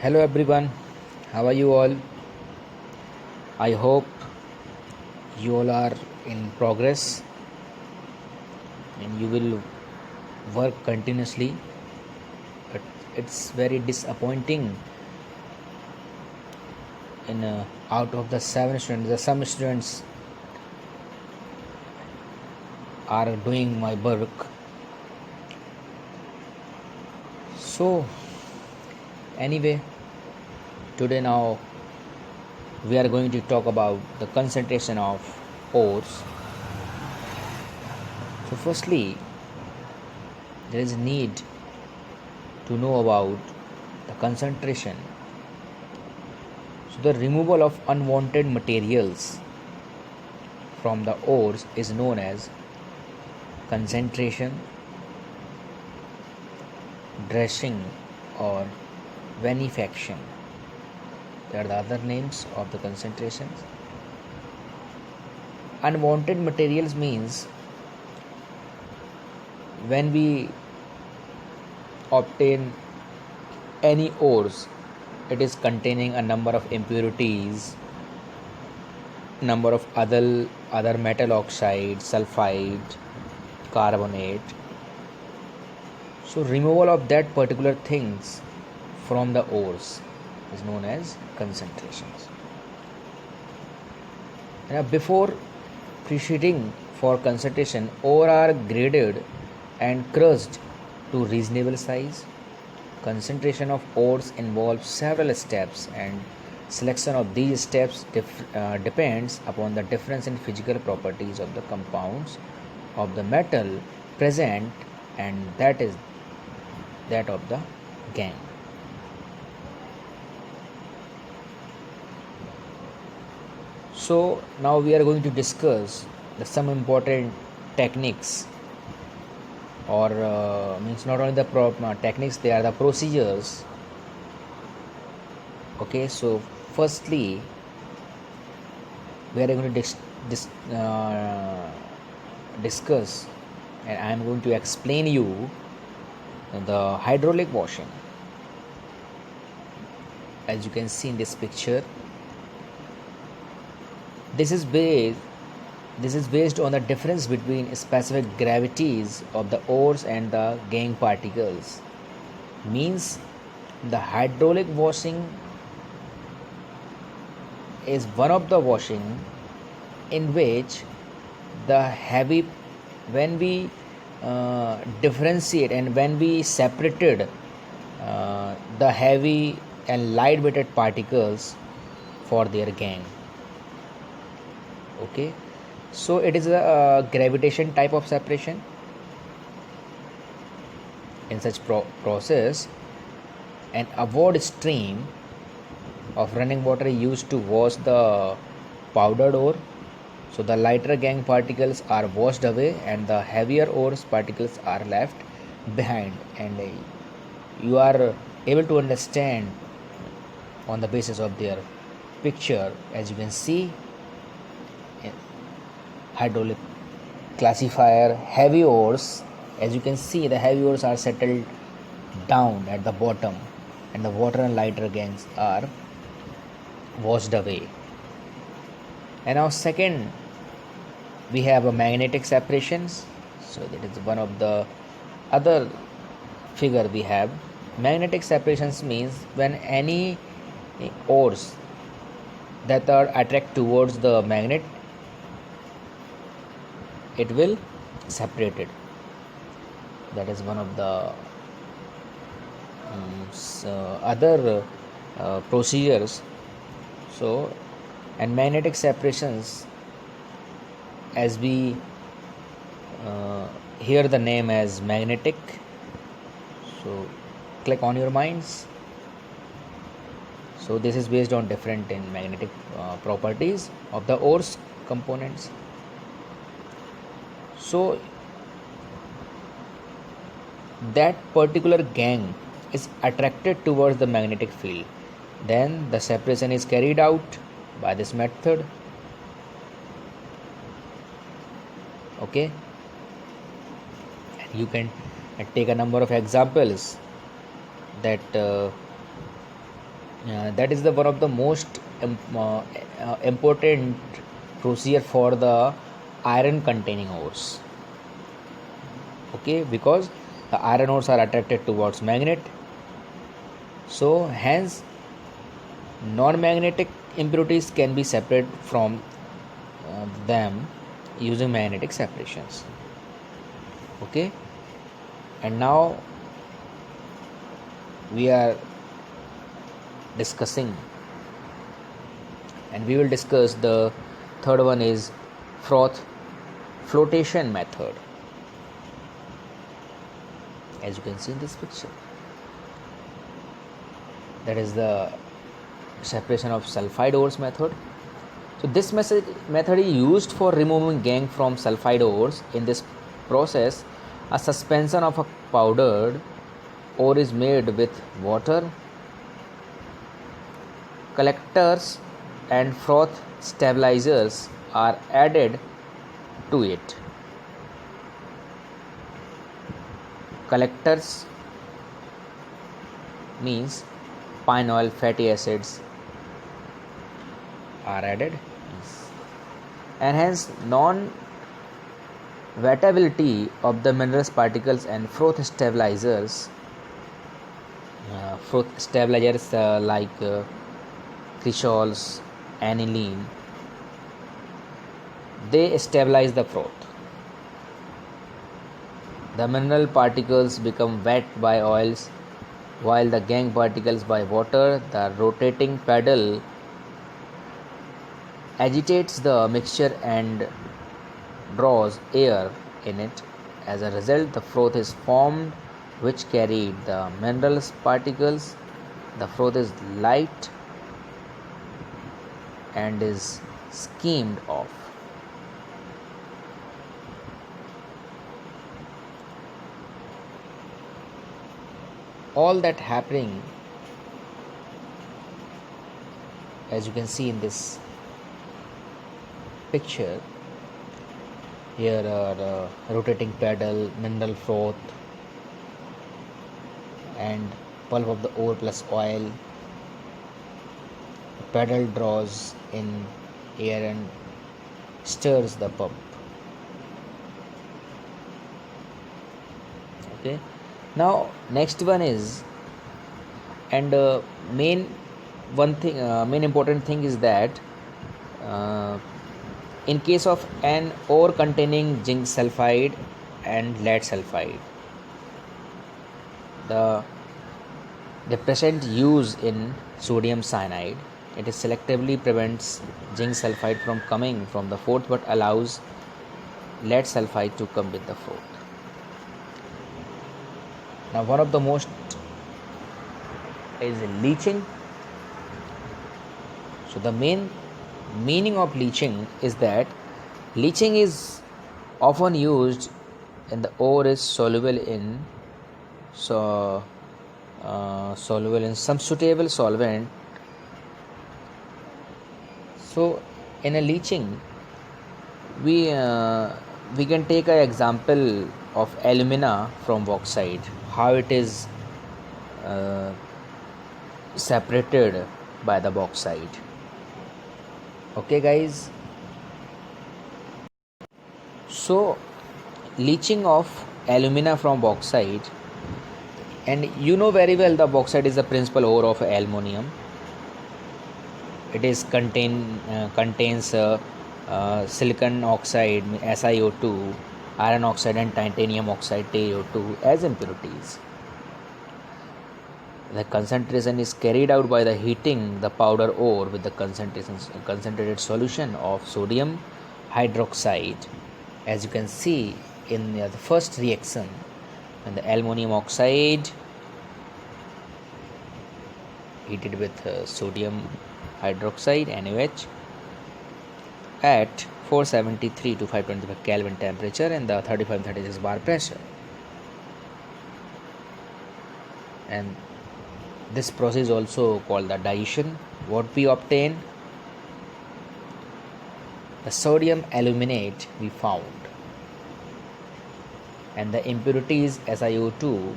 Hello everyone, how are you all? I hope you all are in progress and you will work continuously. But it's very disappointing in out of the 7 students, the some students are doing my work. So anyway, today now we are going to talk about the concentration of ores. So firstly, there is a need to know about the concentration. So the removal of unwanted materials from the ores is known as concentration, dressing, or vinification. They are the other names of the concentrations. Unwanted materials means when we obtain any ores, it is containing a number of impurities, number of other metal oxide, sulfide, carbonate. So removal of that particular things from the ores is known as concentrations. Now before proceeding for concentration, ore are graded and crushed to reasonable size. Concentration of ores involves several steps, and selection of these steps depends upon the difference in physical properties of the compounds of the metal present, and that is that of the gangue. So now we are going to discuss some important techniques, or means not only the techniques, they are the procedures. Okay, so firstly we are going to discuss, and I am going to explain you the hydraulic washing. As you can see in this picture, this is based on the difference between specific gravities of the ores and the gangue particles. Means the hydraulic washing is one of the washing in which the heavy, when we differentiate and when we separated the heavy and light weighted particles for their gangue. Okay, so it is a gravitation type of separation. In such process, an upward stream of running water is used to wash the powdered ore. So the lighter gangue particles are washed away and the heavier ores particles are left behind, and you are able to understand on the basis of their picture. As you can see, hydraulic classifier, heavy ores, as you can see, the heavy ores are settled down at the bottom and the water and lighter gangues are washed away. And now second, we have a magnetic separations. So that is one of the other figure we have. Magnetic separations means when any ores that are attract towards the magnet, it will separate it. That is one of the other procedures. So, and magnetic separations, as we hear the name as magnetic, so click on your minds. So this is based on different in magnetic properties of the ores components. So that particular gangue is attracted towards the magnetic field, then the separation is carried out by this method. Okay, you can take a number of examples that That is the one of the most important procedure for the iron containing ores. Okay, because the iron ores are attracted towards magnet, so hence non-magnetic impurities can be separated from them using magnetic separations. Okay, and now we are discussing, and we will discuss the third one is froth flotation method, as you can see in this picture. That is the separation of sulfide ores method. So this method is used for removing gangue from sulfide ores. In this process, a suspension of a powdered ore is made with water, collectors and froth stabilizers are added to it. Collectors means pine oil, fatty acids are added, and hence non-wettability of the minerals particles and froth stabilizers like cressols, aniline, they stabilize the froth. The mineral particles become wet by oils while the gangue particles by water. The rotating paddle agitates the mixture and draws air in it. As a result, the froth is formed which carried the mineral particles. The froth is light and is skimmed off. All that happening, as you can see in this picture, here are rotating paddle, mineral froth, and pulp of the ore plus oil. The paddle draws in air and stirs the pump. Okay, now next one is, and main important thing is that in case of an ore containing zinc sulfide and lead sulfide, the depressant used in sodium cyanide, it is selectively prevents zinc sulfide from coming from the froth but allows lead sulfide to come with the froth. Now one of the most is leaching. So the main meaning of leaching is that leaching is often used when the ore is soluble in some suitable solvent. So in a leaching, we can take an example of alumina from bauxite, how it is separated by the bauxite. Okay guys, so leaching of alumina from bauxite, and you know very well the bauxite is the principal ore of aluminum. It is contains silicon oxide SiO2, iron oxide and titanium oxide TiO2 as impurities. The concentration is carried out by the heating the powder ore with the concentrated solution of sodium hydroxide. As you can see in the first reaction, when the aluminum oxide heated with sodium hydroxide NaOH at 473 to 525 Kelvin temperature and the 35 and 36 bar pressure, and this process is also called the dilution. What we obtain, the sodium aluminate we found, and the impurities SiO2 to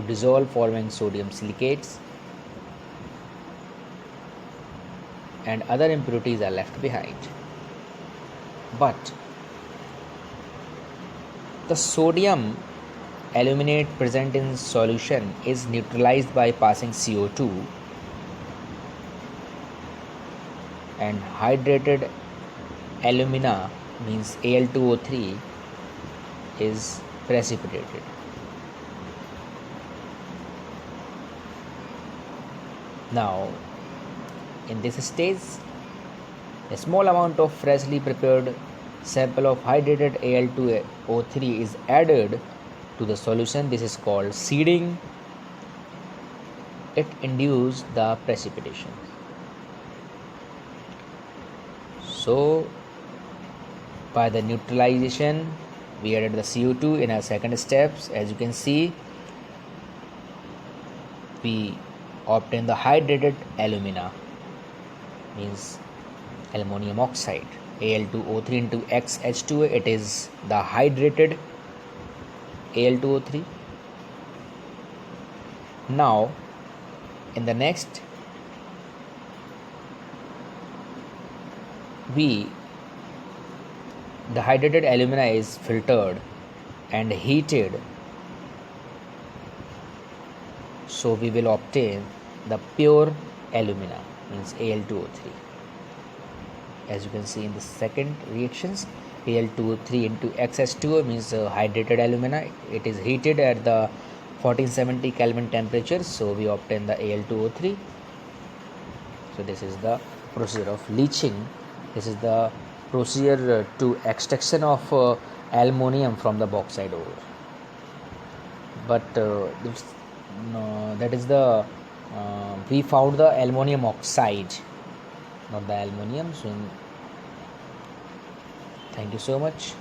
dissolve forming sodium silicates. and other impurities are left behind. But the sodium aluminate present in solution is neutralized by passing CO2, and hydrated alumina, means Al2O3, is precipitated. Now, in this stage, a small amount of freshly prepared sample of hydrated Al2O3 is added to the solution. This is called seeding. It induces the precipitation. So, by the neutralization, we added the CO2 in our second steps. As you can see, we obtain the hydrated alumina, means aluminum oxide, Al2O3 into XH2O. It is the hydrated Al2O3. Now, in the next, the hydrated alumina is filtered and heated, so we will obtain the pure alumina, means Al2O3. As you can see in the second reactions, Al2O3 into XH2O means hydrated alumina. It is heated at the 1470 Kelvin temperature, so we obtain the Al2O3. So this is the procedure of leaching. This is the procedure to extraction of aluminum from the bauxite ore. But that is the we found the aluminum oxide, not the aluminum. So thank you so much.